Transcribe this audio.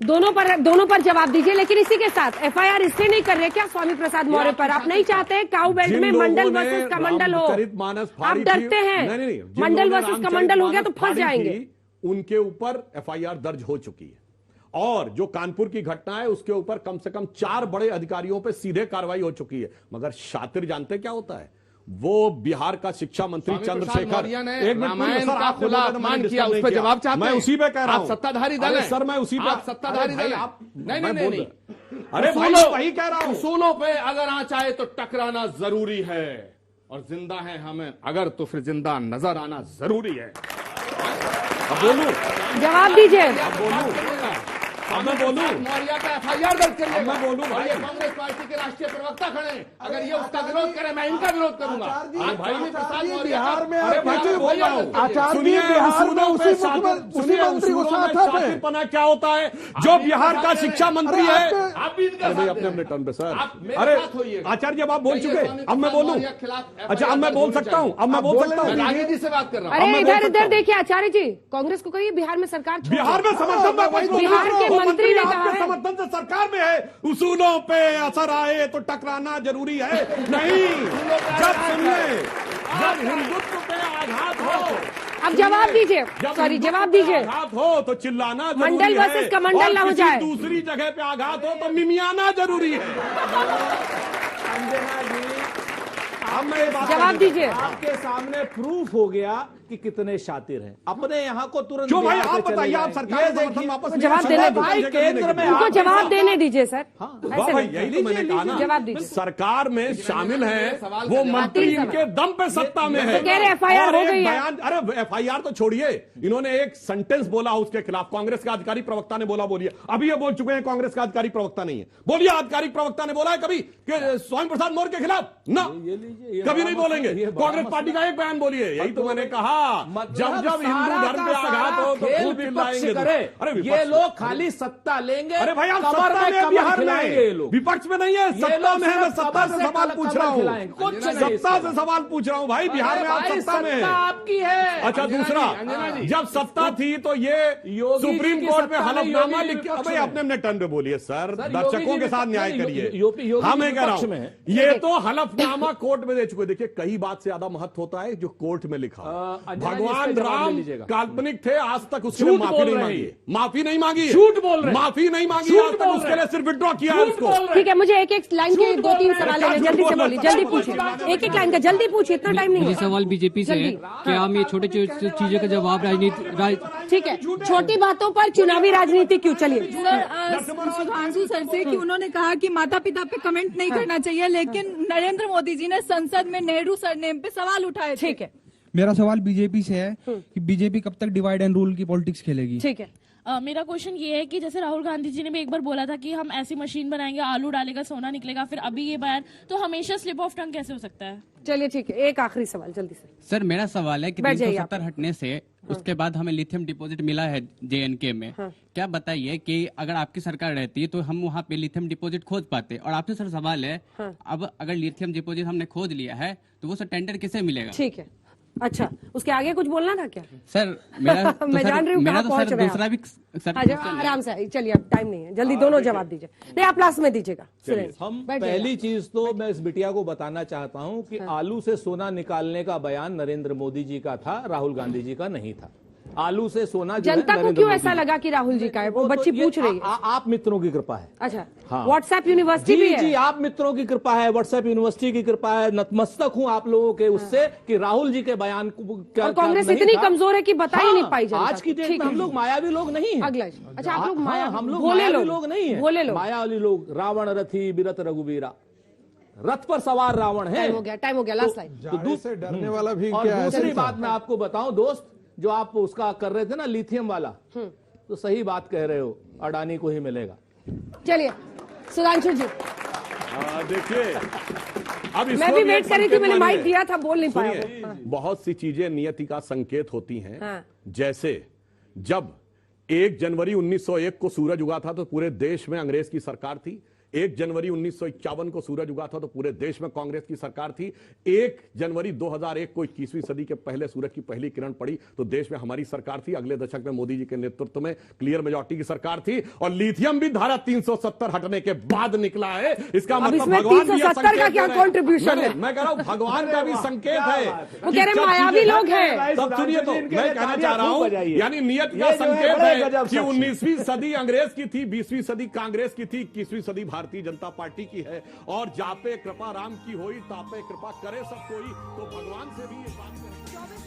दोनों पर जवाब दीजिए। लेकिन इसी के साथ एफआईआर इसलिए नहीं कर रहे क्या स्वामी प्रसाद मौर्य पर? आप नहीं चाहते काऊ बेल्ट में मंडल वर्सेस कमंडल हो? आप डरते हैं मंडल वर्सेस कमंडल हो गया तो फंस जाएंगे। उनके ऊपर एफआईआर दर्ज हो चुकी है और जो कानपुर की घटना है उसके ऊपर कम से कम 4 बड़े अधिकारियों पे सीधे कार्रवाई हो चुकी है। मगर शातिर जानते क्या होता है? वो बिहार का शिक्षा मंत्री चंद्रशेखर एक मिनट सर, आप खुला अपमान किया, उस पर जवाब चाहते हैं? मैं उसी पे कह रहा हूं। आप सत्ताधारी दल हैं सर, मैं उसी पे। आप सत्ताधारी दल हैं। नहीं, अरे भाई वही कह रहा हूं। उसूलों पे अगर आंच आए तो टकराना जरूरी है और जिंदा है हमें अगर तो फिर जिंदा नजर आना जरूरी है। अब बोलूं? जवाब दीजिए। अब मैं बोलूं? मौर्य का एफआईआर दर्ज करिए। मैं बोलूं भाई? ये कांग्रेस पार्टी के राष्ट्रीय प्रवक्ता खड़े हैं, अगर ये उसका विरोध करे मैं इनका विरोध करूंगा। भाई प्रसाद मौर्य बिहार में सुनिए, उसी मंत्री को साथ है। पना क्या होता है जो बिहार का शिक्षा मंत्री है? आप भी इनका अरे अपने अपने टर्न पे सर। अरे आचार्य जब आप बोल चुके, अब मैं बोलूं? अच्छा, अब मैं बोल सकता हूं? अब मैं बोल सकता हूं? राघव जी से बात कर रहा हूं। अरे इधर देखिए आचार्य जी, कांग्रेस को कहिए बिहार में सरकार छोड़ दे। बिहार में समर्थन, बिहार के मंत्री ने कहा है समर्थन से सरकार में है। उसूलों पे असर आए तो टकराना जरूरी है। नहीं, जब सुनिए, जब हिंदुत्व पे आघात हो, अब जवाब दीजिए। सॉरी, जवाब दीजिए। आघात हो तो चिल्लाना जरूरी है। मंडल वर्सेस कमंडल ना हो जाए। दूसरी जगह पे आघात हो तो मिमियाना जरूरी है। अब मैं ये बात जवाब दीजिए। आपके सामने प्रूफ हो गया कि कितने शातिर हैं। अपने यहाँ को तुरंत क्यों भाई? आप बताइए, आप सरकार ये देखिए वापस जवाब देने भाई केंद्र में उनको जवाब देने दीजिए सर। ऐसे भाई नहीं। यही तो मैंने कहा ना, जवाब दीजिए। सरकार में शामिल है वो मंत्री, इनके दम पे सत्ता में है। कह रहे एफआईआर हो गई है। अरे एफआईआर तो छोड़िए, इन्होंने एक सेंटेंस बोला उसके खिलाफ, कांग्रेस का अधिकारी प्रवक्ता ने बोलिए। अभी ये बोल चुके हैं कांग्रेस का अधिकारी प्रवक्ता नहीं है। बोलिए, आधिकारिक प्रवक्ता ने बोला है कभी कि स्वामी प्रसाद मौर्य के खिलाफ? ना, कभी नहीं बोलेंगे। कांग्रेस पार्टी का एक बयान बोलिए। यही तो मैंने कहा, जब हिंदू धर्म पे आघात हो तो खूब चिल्लाएंगे। अरे ये लोग खाली सत्ता लेंगे। अरे भाई, आप सत्ता में बिहार में, विपक्ष में नहीं है, सत्ता में है। मैं सत्ता से सवाल पूछ रहा हूँ, सत्ता से सवाल पूछ रहा हूँ भाई। बिहार में आप सत्ता में है, आपकी है। अच्छा, दूसरा, जब सत्ता थी तो ये सुप्रीम कोर्ट में हलफनामा लिख के, भाई अपने अपने टर्न पे बोलिए सर, दर्शकों के साथ न्याय करिए। हमें कह रहा हूं, ये तो हलफनामा कोर्ट में दे चुके। देखिए, कई बात से ज्यादा महत्व होता है जो कोर्ट में लिखा। भगवान राम काल्पनिक थे, आज तक उसके लिए माफी नहीं मांगी है। माफी नहीं मांगी है, झूठ बोल रहे, माफी नहीं मांगी आज तक, उसके लिए सिर्फ विड्रॉ किया है उसको। ठीक है, मुझे एक लाइन के 2-3 सवाल है, जल्दी से बोलिए, जल्दी पूछिए। एक लाइन का जल्दी पूछिए, इतना टाइम नहीं है। सवाल बीजेपी से है कि हम ये छोटे चीजों का जवाब राजनीति। ठीक है, छोटी बातों पर चुनावी राजनीति क्यों? चलिए सुधांशु सर से कि उन्होंने कहा कि माता पिता पे कमेंट नहीं करना चाहिए, लेकिन नरेंद्र मोदी जी ने संसद में नेहरू सरनेम पे सवाल उठाए। ठीक है, मेरा सवाल बीजेपी से है कि बीजेपी कब तक डिवाइड एंड रूल की पॉलिटिक्स खेलेगी? ठीक है। मेरा क्वेश्चन ये है कि जैसे राहुल गांधी जी ने भी एक बार बोला था कि हम ऐसी मशीन बनाएंगे, आलू डालेगा सोना निकलेगा, फिर अभी ये बयान, तो हमेशा स्लिप ऑफ टंग कैसे हो सकता है? चलिए ठीक है, एक आखिरी सवाल जल्दी से। सर, मेरा सवाल है कि 370 हटने से उसके बाद हमें लिथियम डिपॉजिट मिला है JNK में। क्या बताइए कि अगर आपकी सरकार रहती तो हम वहाँ पे लिथियम डिपॉजिट खोज पाते? और आपसे सर सवाल है, अब अगर लिथियम डिपॉजिट हमने खोज लिया है तो वो सर टेंडर किसे मिलेगा? ठीक है, अच्छा, उसके आगे कुछ बोलना था क्या? सर मेरा तो मैं जान रही हूँ मेरा कहाँ तो पहुंच सर रहे हैं दूसरा भी सर आराम से चलिए, अब टाइम नहीं है, जल्दी दोनों जवाब दीजिए। नहीं, आप लास्ट में दीजिएगा। हम पहली चीज तो मैं इस बिटिया को बताना चाहता हूं कि आलू से सोना निकालने का बयान नरेंद्र मोदी जी का था, राहुल गांधी जी का नहीं था। आलू से सोना जनता को क्यों ऐसा लगा कि राहुल जी का है? वो बच्ची पूछ रही है। आप मित्रों की कृपा है। अच्छा, हाँ। व्हाट्सएप यूनिवर्सिटी भी है। जी, आप मित्रों की कृपा है, व्हाट्सएप यूनिवर्सिटी की कृपा है। नतमस्तक हूं आप लोगों के उससे कि राहुल जी के बयान को और कांग्रेस इतनी कमजोर है कि बता ही नहीं पाई जनता। आज की डेट में हम लोग मायावी लोग नहीं है। अगला, अच्छा, आप लोग हम लोग मायावी लोग नहीं है, भोले लोग, मायावी लोग। रावण रथी बिरत रघुवीरा, रथ पर सवार रावण है। टाइम हो गया, लास्ट लाइन। तो डरने वाला भी क्या है? दूसरी बात मैं आपको बताऊं दोस्त, जो आप उसका कर रहे थे ना लिथियम वाला, तो सही बात कह रहे हो, अडानी को ही मिलेगा। चलिए सुधांशु जी, देखिए, अब मैं भी वेट कर रही थी, मैंने माइक दिया था, बोल नहीं पाया। बहुत सी चीजें नियति का संकेत होती हैं। जैसे जब 1 जनवरी 1901 को सूरज उगा था तो पूरे देश में अंग्रेज की सरकार थी। 1 जनवरी 1951 को सूरज उगा था तो पूरे देश में कांग्रेस की सरकार थी। 1 जनवरी 2001 को 21वीं सदी के पहले सूरज की पहली किरण पड़ी तो देश में हमारी सरकार थी। अगले दशक में मोदी जी के नेतृत्व में क्लियर मेजॉरिटी की सरकार थी और लिथियम भी धारा 370 हटने के बाद निकला है। इसका मतलब भगवान भी 370 का क्या कंट्रीब्यूशन है? मैं कह रहा हूं भगवान का भी संकेत है। वो कह रहे मायावी लोग हैं। तब सुनिए तो मैं कहना चाह रहा हूं यानी नियत का संकेत है कि 19वीं सदी अंग्रेज की थी, 20वीं सदी कांग्रेस की थी, 21वीं सदी भारतीय जनता पार्टी की है। और जापे कृपा राम की होई तापे कृपा करे सब कोई, तो भगवान से भी ये बात